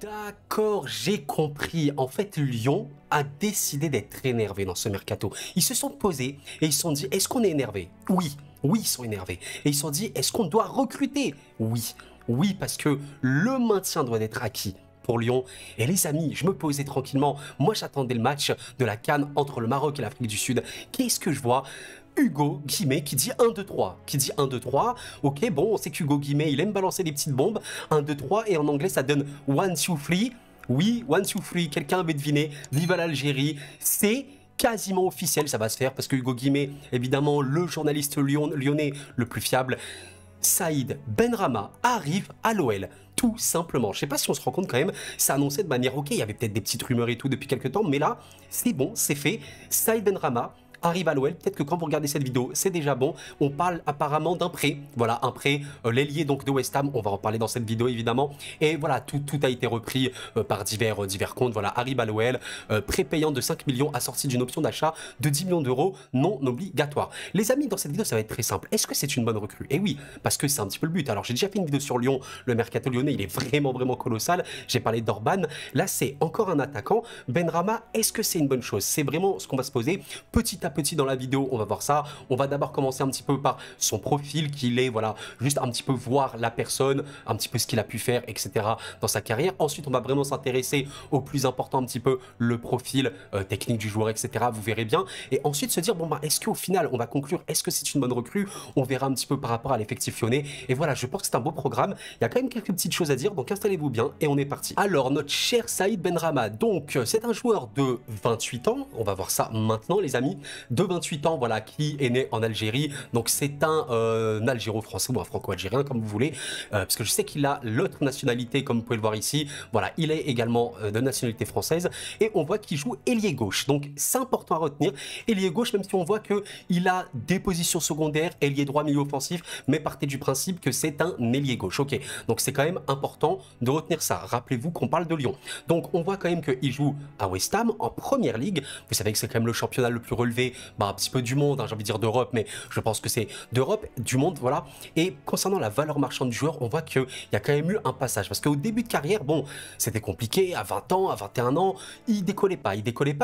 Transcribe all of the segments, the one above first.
D'accord, j'ai compris. En fait, Lyon a décidé d'être énervé dans ce mercato. Ils se sont posés et ils se sont dit, est-ce qu'on est énervé? Oui, oui, ils sont énervés. Et ils se sont dit, est-ce qu'on doit recruter? Oui, oui, parce que le maintien doit être acquis pour Lyon. Et les amis, je me posais tranquillement. Moi, j'attendais le match de la CAN entre le Maroc et l'Afrique du Sud. Qu'est-ce que je vois? Hugo Guimet qui dit 1-2-3, qui dit 1-2-3, ok, bon, on sait qu'Hugo Guimet, il aime balancer des petites bombes, 1-2-3, et en anglais, ça donne 1-2-3, oui, 1-2-3, quelqu'un avait deviné, vive l'Algérie, c'est quasiment officiel, ça va se faire, parce que Hugo Guimet, évidemment, le journaliste lyonnais le plus fiable, Saïd Benrahma arrive à l'OL. Tout simplement. Je sais pas si on se rend compte quand même, ça annonçait de manière ok, il y avait peut-être des petites rumeurs et tout depuis quelques temps, mais là, c'est bon, c'est fait. Saïd Benrahma arrive à l'OL, peut-être que quand vous regardez cette vidéo, c'est déjà bon. On parle apparemment d'un prêt, voilà, un prêt, l'ailier donc de West Ham, on va en parler dans cette vidéo évidemment. Et voilà, tout a été repris par divers comptes, voilà, arrive à l'OL, prêt payant de 5 millions assorti d'une option d'achat de 10 millions d'euros non obligatoire. Les amis, dans cette vidéo, ça va être très simple. Est-ce que c'est une bonne recrue? Et oui, parce que c'est un petit peu le but. Alors j'ai déjà fait une vidéo sur Lyon, le mercato lyonnais, il est vraiment colossal. J'ai parlé d'Orban, là c'est encore un attaquant. Benrahma, est-ce que c'est une bonne chose? C'est vraiment ce qu'on va se poser petit à petit dans la vidéo, on va voir ça. On va d'abord commencer un petit peu par son profil, qu'il est, voilà, juste un petit peu voir la personne, un petit peu ce qu'il a pu faire, etc. dans sa carrière. Ensuite, on va vraiment s'intéresser au plus important, un petit peu le profil technique du joueur, etc. Vous verrez bien. Et ensuite se dire, bon, bah, est-ce qu'au final, on va conclure, est-ce que c'est une bonne recrue? On verra un petit peu par rapport à l'effectif lyonnais. Et voilà, je pense que c'est un beau programme. Il y a quand même quelques petites choses à dire, donc installez-vous bien et on est parti. Alors, notre cher Saïd Benrahma, donc, c'est un joueur de 28 ans. On va voir ça maintenant, les amis. De 28 ans, voilà, qui est né en Algérie. Donc c'est un algéro-français ou un franco-algérien, comme vous voulez, parce que je sais qu'il a l'autre nationalité, comme vous pouvez le voir ici. Voilà, il est également de nationalité française. Et on voit qu'il joue ailier gauche. Donc c'est important à retenir. Ailier gauche, même si on voit qu'il a des positions secondaires, ailier droit, milieu offensif, mais partez du principe que c'est un ailier gauche. Ok, donc c'est quand même important de retenir ça. Rappelez-vous qu'on parle de Lyon. Donc on voit quand même qu'il joue à West Ham en première ligue. Vous savez que c'est quand même le championnat le plus relevé, bah, un petit peu du monde, hein, j'ai envie de dire d'Europe, mais je pense que c'est d'Europe, du monde, voilà. Et concernant la valeur marchande du joueur, on voit qu'il y a quand même eu un passage, parce qu'au début de carrière, bon, c'était compliqué, à 20 ans, à 21 ans, il décollait pas,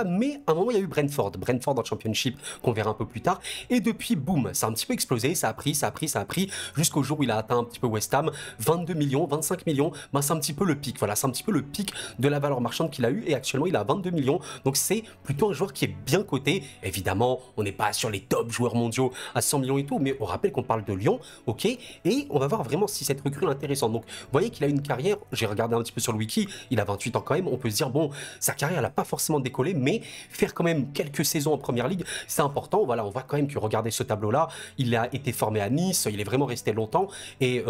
mais à un moment, il y a eu Brentford en Championship, qu'on verra un peu plus tard, et depuis, boum, ça a un petit peu explosé, ça a pris, jusqu'au jour où il a atteint un petit peu West Ham, 22 millions, 25 millions, ben, c'est un petit peu le pic, voilà, c'est un petit peu le pic de la valeur marchande qu'il a eu, et actuellement, il a 22 millions, donc c'est plutôt un joueur qui est bien coté, évidemment, on n'est pas sur les top joueurs mondiaux à 100 millions et tout, mais on rappelle qu'on parle de Lyon, ok, et on va voir vraiment si cette recrue est intéressante. Donc, vous voyez qu'il a une carrière, j'ai regardé un petit peu sur le wiki, il a 28 ans quand même, on peut se dire, bon, sa carrière, elle n'a pas forcément décollé, mais faire quand même quelques saisons en première ligue, c'est important. Voilà, on voit quand même que, regardez ce tableau-là, il a été formé à Nice, il est vraiment resté longtemps, et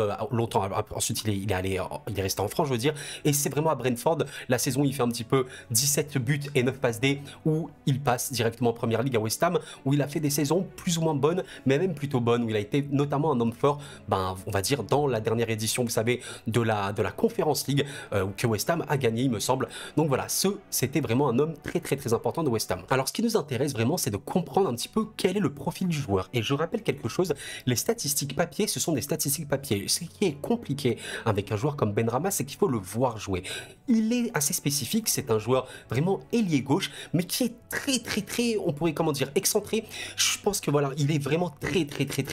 ensuite, il est resté en France, je veux dire, et c'est vraiment à Brentford, la saison, il fait un petit peu 17 buts et 9 passes D, où il passe directement en première ligue à West Ham, où il a fait des saisons plus ou moins bonnes, mais même plutôt bonnes, où il a été notamment un homme fort, ben, on va dire, dans la dernière édition, vous savez, de la Conference League, que West Ham a gagné, il me semble. Donc voilà, c'était vraiment un homme très important de West Ham. Alors, ce qui nous intéresse vraiment, c'est de comprendre un petit peu quel est le profil du joueur. Et je rappelle quelque chose, les statistiques papier, ce sont des statistiques papier. Ce qui est compliqué avec un joueur comme Benrahma, c'est qu'il faut le voir jouer. Il est assez spécifique, c'est un joueur vraiment ailier gauche, mais qui est très, on pourrait, comment dire, excentré. Je pense que voilà, il est vraiment très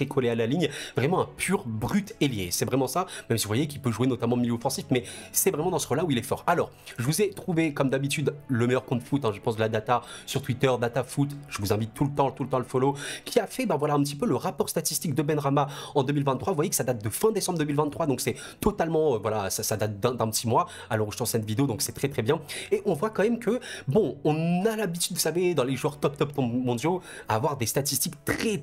collé à la ligne, vraiment un pur brut ailier. C'est vraiment ça, même si vous voyez qu'il peut jouer notamment milieu offensif, mais c'est vraiment dans ce rôle-là où il est fort. Alors, je vous ai trouvé, comme d'habitude, le meilleur compte foot, hein, je pense de la data sur Twitter, DataFoot, je vous invite tout le temps le follow, qui a fait, ben voilà, un petit peu le rapport statistique de Benrahma en 2023. Vous voyez que ça date de fin décembre 2023, donc c'est totalement, voilà, ça date d'un petit mois, alors je tourne cette vidéo, donc c'est très bien. Et on voit quand même que, bon, on a l'habitude, vous savez, dans les joueurs top mondiaux, à avoir des statistiques très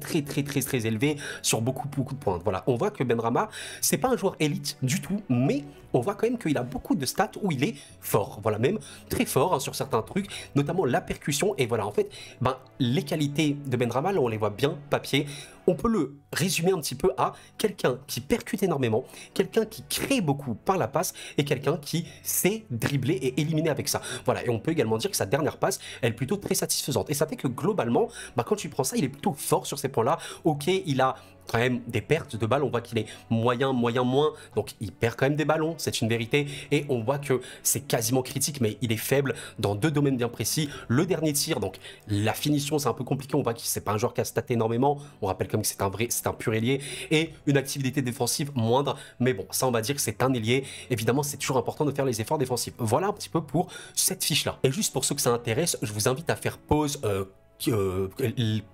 élevées sur beaucoup de points. Voilà, on voit que Benrahma, c'est pas un joueur élite du tout, mais on voit quand même qu'il a beaucoup de stats où il est fort, voilà, même très fort, hein, sur certains trucs, notamment la percussion, et voilà, en fait, ben, les qualités de Benrahma, là, on les voit bien papier. On peut le résumer un petit peu à quelqu'un qui percute énormément, quelqu'un qui crée beaucoup par la passe et quelqu'un qui sait dribbler et éliminer avec ça. Voilà, et on peut également dire que sa dernière passe, elle est plutôt très satisfaisante. Et ça fait que globalement, bah, quand tu prends ça, il est plutôt fort sur ces points-là. Ok, il a quand même des pertes de balles. On voit qu'il est moyen, moins. Donc, il perd quand même des ballons, c'est une vérité. Et on voit que c'est quasiment critique, mais il est faible dans deux domaines bien précis. Le dernier tir, donc la finition, c'est un peu compliqué. On voit que c'est pas un joueur qui a staté énormément. On rappelle comme que c'est un pur ailier. Et une activité défensive moindre. Mais bon, ça, on va dire que c'est un ailier. Évidemment, c'est toujours important de faire les efforts défensifs. Voilà un petit peu pour cette fiche-là. Et juste pour ceux que ça intéresse, je vous invite à faire pause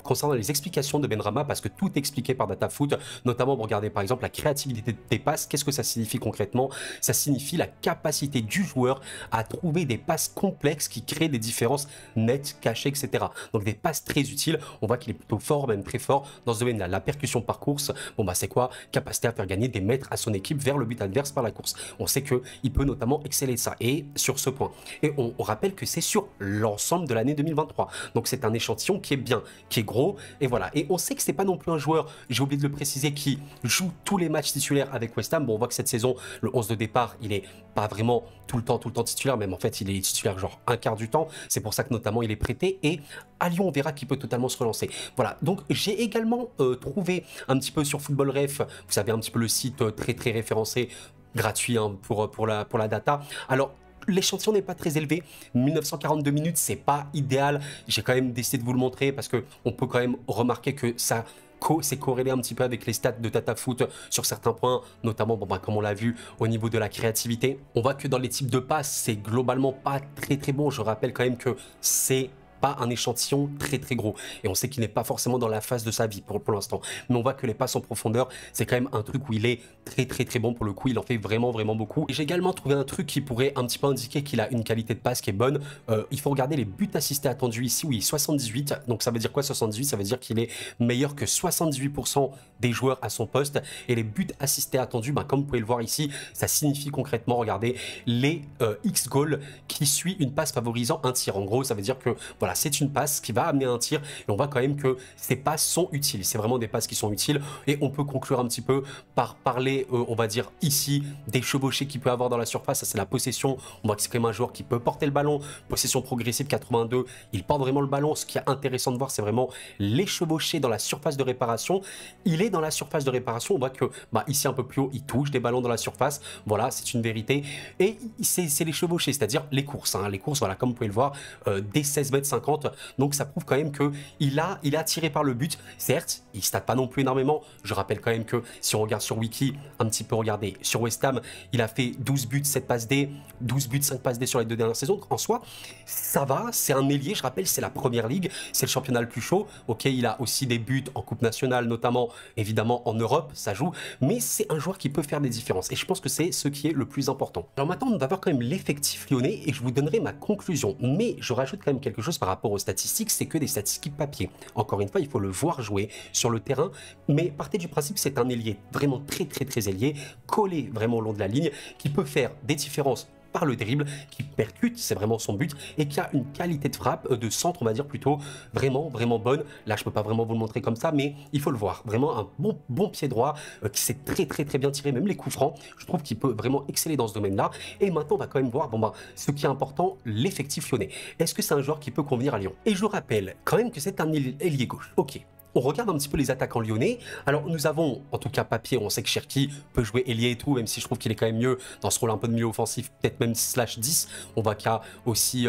concernant les explications de Benrahma, parce que tout est expliqué par DataFoot, notamment pour regarder par exemple la créativité des passes. Qu'est-ce que ça signifie concrètement? Ça signifie la capacité du joueur à trouver des passes complexes qui créent des différences nettes, cachées, etc. Donc des passes très utiles. On voit qu'il est plutôt fort, même très fort dans ce domaine-là. La percussion par course, bon bah c'est quoi? Capacité à faire gagner des mètres à son équipe vers le but adverse par la course. On sait qu'il peut notamment exceller ça, et sur ce point. Et on rappelle que c'est sur l'ensemble de l'année 2023. Donc c'est un échantillon qui est bien, qui est gros, et voilà. Et on sait que c'est pas non plus un joueur, j'ai oublié de le préciser, qui joue tous les matchs titulaires avec West Ham. Bon, on voit que cette saison, le 11 de départ, il est pas vraiment tout le temps titulaire, même en fait, il est titulaire genre un quart du temps. C'est pour ça que notamment il est prêté, et à Lyon, on verra qu'il peut totalement se relancer. Voilà, donc j'ai également trouvé un petit peu sur Football Ref, vous savez, un petit peu le site très référencé, gratuit hein, pour la data. Alors, l'échantillon n'est pas très élevé, 1942 minutes, c'est pas idéal. J'ai quand même décidé de vous le montrer parce que on peut quand même remarquer que ça c'est corrélé un petit peu avec les stats de DataFoot sur certains points, notamment bon, bah, comme on l'a vu au niveau de la créativité. On voit que dans les types de passes, c'est globalement pas très bon. Je rappelle quand même que c'est pas un échantillon très gros, et on sait qu'il n'est pas forcément dans la phase de sa vie pour l'instant, mais on voit que les passes en profondeur, c'est quand même un truc où il est très bon. Pour le coup, il en fait vraiment beaucoup. Et j'ai également trouvé un truc qui pourrait un petit peu indiquer qu'il a une qualité de passe qui est bonne. Il faut regarder les buts assistés attendus ici, où il est 78. Donc ça veut dire quoi 78? Ça veut dire qu'il est meilleur que 78% des joueurs à son poste. Et les buts assistés attendus, ben, comme vous pouvez le voir ici, ça signifie concrètement, regardez, les X goals qui suit une passe favorisant un tir. En gros, ça veut dire que voilà, c'est une passe qui va amener un tir, et on voit quand même que ces passes sont utiles. C'est vraiment des passes qui sont utiles, et on peut conclure un petit peu par parler, on va dire ici, des chevauchés qu'il peut avoir dans la surface. Ça, c'est la possession. On voit que c'est quand même un joueur qui peut porter le ballon. Possession progressive 82, il porte vraiment le ballon. Ce qui est intéressant de voir, c'est vraiment les chevauchés dans la surface de réparation. Il est dans la surface de réparation. On voit que bah, ici un peu plus haut, il touche des ballons dans la surface. Voilà, c'est une vérité. Et c'est les chevauchés, c'est-à-dire les courses. Hein. Les courses, voilà, comme vous pouvez le voir, des 16 mètres 50. Donc ça prouve quand même que il a tiré par le but. Certes, il stat pas non plus énormément. Je rappelle quand même que si on regarde sur Wiki, un petit peu regarder sur West Ham, il a fait 12 buts, 7 passes D, 12 buts, 5 passes D sur les 2 dernières saisons. Donc en soi, ça va, c'est un ailier. Je rappelle, c'est la première ligue, c'est le championnat le plus chaud. Ok, il a aussi des buts en coupe nationale, notamment évidemment en Europe, ça joue, mais c'est un joueur qui peut faire des différences, et je pense que c'est ce qui est le plus important. Alors maintenant, on va voir quand même l'effectif lyonnais, et je vous donnerai ma conclusion, mais je rajoute quand même quelque chose par rapport aux statistiques. C'est que des statistiques papier. Encore une fois, il faut le voir jouer sur le terrain, mais partez du principe que c'est un ailier vraiment très ailier, collé vraiment au long de la ligne, qui peut faire des différences par le dribble, qui percute, c'est vraiment son but, et qui a une qualité de frappe, de centre, on va dire plutôt vraiment bonne. Là, je peux pas vraiment vous le montrer comme ça, mais il faut le voir. Vraiment un bon pied droit, qui sait très bien tirer, même les coups francs. Je trouve qu'il peut vraiment exceller dans ce domaine-là. Et maintenant, on va quand même voir, bon bah, ce qui est important, l'effectif lyonnais. Est-ce que c'est un joueur qui peut convenir à Lyon? Et je rappelle quand même que c'est un ailier gauche. Ok. On regarde un petit peu les attaquants lyonnais. Alors nous avons, en tout cas papier, on sait que Cherki peut jouer ailier et tout, même si je trouve qu'il est quand même mieux dans ce rôle un peu de milieu offensif, peut-être même /10. On voit qu'il y a aussi...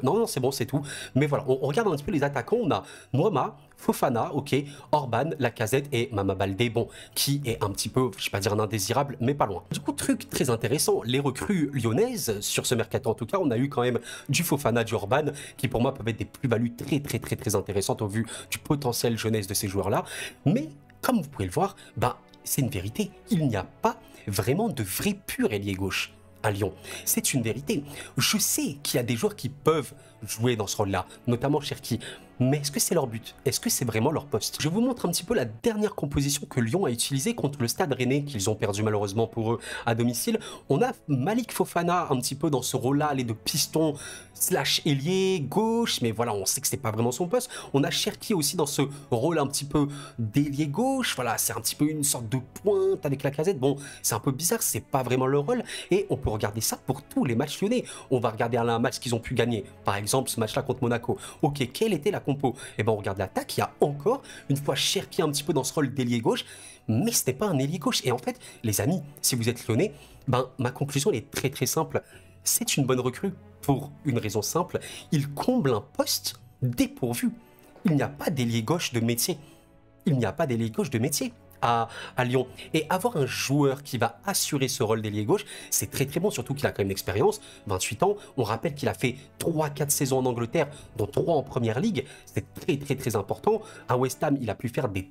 Non, c'est bon, c'est tout. Mais voilà, on regarde un petit peu les attaquants. On a Noama, Fofana, ok, Orban, Lacazette et Mama Baldé, bon, qui est un petit peu, je vais pas dire un indésirable, mais pas loin. Du coup, truc très intéressant, les recrues lyonnaises, sur ce mercato en tout cas, on a eu quand même du Fofana, du Orban, qui pour moi peuvent être des plus-values très intéressantes au vu du potentiel jeunesse de ces joueurs-là. Mais, comme vous pouvez le voir, bah, c'est une vérité, il n'y a pas vraiment de vrai pur ailier gauche à Lyon. C'est une vérité. Je sais qu'il y a des joueurs qui peuvent jouer dans ce rôle-là, notamment Cherki. Mais est-ce que c'est leur but? Est-ce que c'est vraiment leur poste? Je vous montre un petit peu la dernière composition que Lyon a utilisée contre le Stade Rennais, qu'ils ont perdu malheureusement pour eux à domicile. On a Malik Fofana un petit peu dans ce rôle-là, aller de piston / ailier gauche, mais voilà, on sait que c'est pas vraiment son poste. On a Cherki aussi dans ce rôle un petit peu d'ailier gauche, voilà, c'est un petit peu une sorte de pointe avec Lacazette. Bon, c'est un peu bizarre, c'est pas vraiment leur rôle, et on peut regarder ça pour tous les matchs lyonnais. On va regarder un match qu'ils ont pu gagner, par exemple ce match-là contre Monaco. Ok, quelle était la compo. Et ben on regarde l'attaque, il y a encore une fois Cherki un petit peu dans ce rôle d'ailier gauche, mais ce n'est pas un ailier gauche. Et en fait, les amis, si vous êtes lyonnais, ben ma conclusion elle est très très simple. C'est une bonne recrue pour une raison simple, il comble un poste dépourvu. Il n'y a pas d'ailier gauche de métier. Il n'y a pas d'ailier gauche de métier à Lyon. Et avoir un joueur qui va assurer ce rôle d'ailier gauche, c'est très très bon, surtout qu'il a quand même l'expérience, 28 ans. On rappelle qu'il a fait 3-4 saisons en Angleterre, dont 3 en Première Ligue. C'est très très très important. À West Ham, il a pu faire des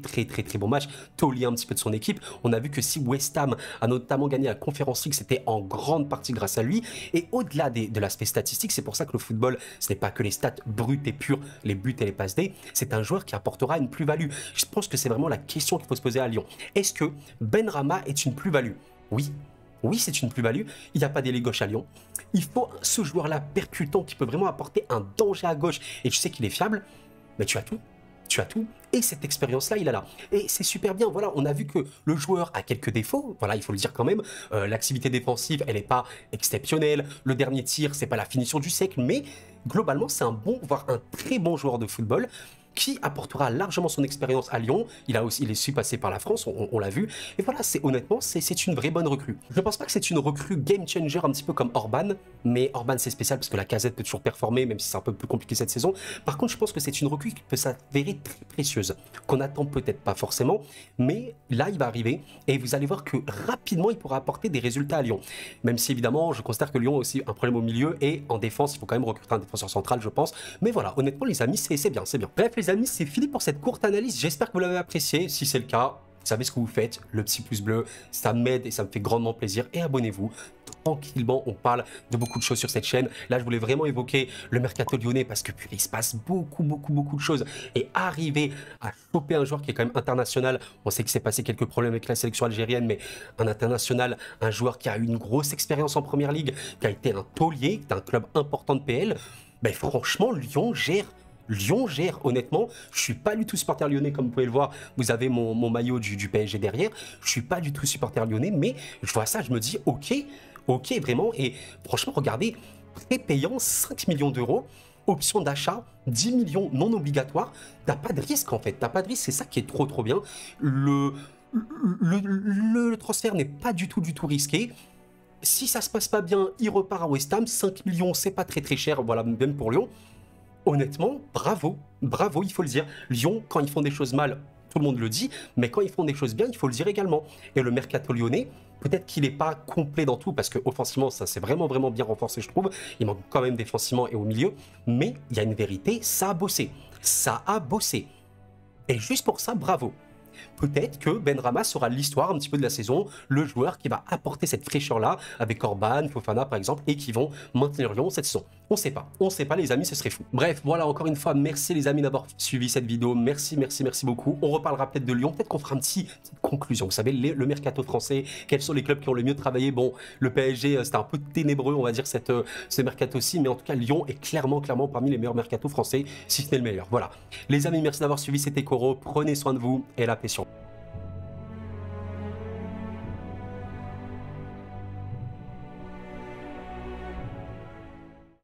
très bons matchs, taulier un petit peu de son équipe. On a vu que si West Ham a notamment gagné la Conference League, c'était en grande partie grâce à lui. Et au-delà de l'aspect statistique, c'est pour ça que le football, ce n'est pas que les stats brutes et pures, les buts et les passes D, c'est un joueur qui apportera une plus-value. Je pense que c'est vraiment la question qu'il faut se poser à Lyon. Est-ce que Benrahma est une plus-value? Oui. Oui, c'est une plus-value. Il n'y a pas d'ailier gauche à Lyon. Il faut ce joueur-là percutant qui peut vraiment apporter un danger à gauche. Et tu sais qu'il est fiable, mais tu as tout. Tu as tout, et cette expérience-là, il a là. Et c'est super bien, voilà, on a vu que le joueur a quelques défauts, voilà, il faut le dire quand même, l'activité défensive, elle n'est pas exceptionnelle, le dernier tir, c'est pas la finition du siècle, mais globalement, c'est un bon, voire un très bon joueur de football, qui apportera largement son expérience à Lyon. Il est su passer par la France, on l'a vu. Et voilà, honnêtement, c'est une vraie bonne recrue. Je ne pense pas que c'est une recrue game changer un petit peu comme Orban, mais Orban c'est spécial parce que la Casette peut toujours performer, même si c'est un peu plus compliqué cette saison. Par contre, je pense que c'est une recrue qui peut s'avérer très précieuse, qu'on attend peut-être pas forcément, mais là, il va arriver et vous allez voir que rapidement, il pourra apporter des résultats à Lyon. Même si évidemment, je considère que Lyon a aussi un problème au milieu et en défense, il faut quand même recruter un défenseur central, je pense. Mais voilà, honnêtement, les amis, c'est bien, c'est bien. Bref, les amis, c'est fini pour cette courte analyse. J'espère que vous l'avez apprécié. Si c'est le cas, vous savez ce que vous faites. Le petit pouce bleu, ça m'aide et ça me fait grandement plaisir. Et abonnez-vous. Tranquillement, on parle de beaucoup de choses sur cette chaîne. Là, je voulais vraiment évoquer le mercato lyonnais parce que il se passe beaucoup de choses. Et arriver à choper un joueur qui est quand même international. On sait qu'il s'est passé quelques problèmes avec la sélection algérienne, mais un international, un joueur qui a eu une grosse expérience en Première Ligue, qui a été un taulier d'un club important de PL. Ben, franchement, Lyon gère, honnêtement, je suis pas du tout supporter lyonnais comme vous pouvez le voir, vous avez mon maillot du PSG derrière, je suis pas du tout supporter lyonnais, mais je vois ça, je me dis ok, vraiment, et franchement regardez, prêt payant 5 millions d'euros, option d'achat 10 millions non obligatoires, t'as pas de risque en fait, t'as pas de risque, c'est ça qui est trop bien, le transfert n'est pas du tout risqué. Si ça se passe pas bien, il repart à West Ham, 5 millions c'est pas très cher, voilà, même pour Lyon. Honnêtement, bravo, il faut le dire. Lyon, quand ils font des choses mal, tout le monde le dit, mais quand ils font des choses bien, il faut le dire également. Et le mercato lyonnais, peut-être qu'il n'est pas complet dans tout, parce qu'offensivement, ça s'est vraiment bien renforcé, je trouve. Il manque quand même défensivement et au milieu, mais il y a une vérité, ça a bossé. Ça a bossé. Et juste pour ça, bravo. Peut-être que Benrahma sera l'histoire un petit peu de la saison, le joueur qui va apporter cette fraîcheur-là avec Orban, Fofana par exemple, et qui vont maintenir Lyon cette saison. On sait pas les amis, ce serait fou. Bref, voilà, encore une fois, merci les amis d'avoir suivi cette vidéo, merci beaucoup. On reparlera peut-être de Lyon, peut-être qu'on fera une petite conclusion, vous savez, le mercato français, quels sont les clubs qui ont le mieux travaillé. Bon, le PSG, c'était un peu ténébreux, on va dire, ce mercato-ci, mais en tout cas, Lyon est clairement parmi les meilleurs mercatos français, si ce n'est le meilleur. Voilà. Les amis, merci d'avoir suivi, c'était Koro, prenez soin de vous, et la paix sur vous.